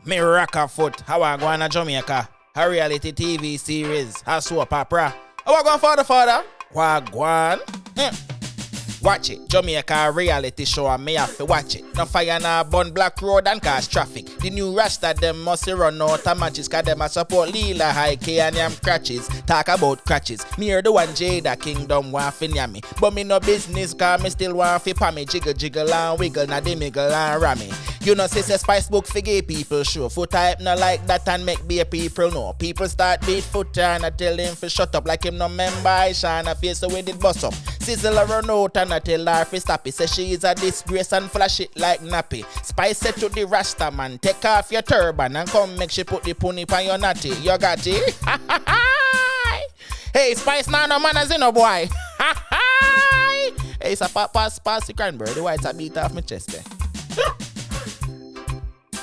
Me rock a foot. How I go on Jamaica? A reality TV series. A soap opera. How I go on Fada Fada? Wagwan. Watch it. Jamaica reality show and me have to watch it. No fire na bun black road and cause traffic. The new Rasta them must run out of matches cause them a support Lila, high K and yam crutches. Talk about crutches. Me hear the one Jada Kingdom want fi near me. But me no business cause me still want fi pa me. Jiggle jiggle and wiggle na the miggle and rammy. You know say Spice book fi gay people show. Footahype no like that and make be people know. People start beat foot and I tell him fi shut up like him no member I shine a face so we did bust up. Sizzla run out and I tell her fi stop it. Say she is a disgrace and flash it like nappy. Spice said to the Rasta man, take off your turban and come make she put the pony on your natty. You got it? Hey, Spice now no manners in no boy. Hey, it's a pass the cranberry. The whites a beat off my chest there.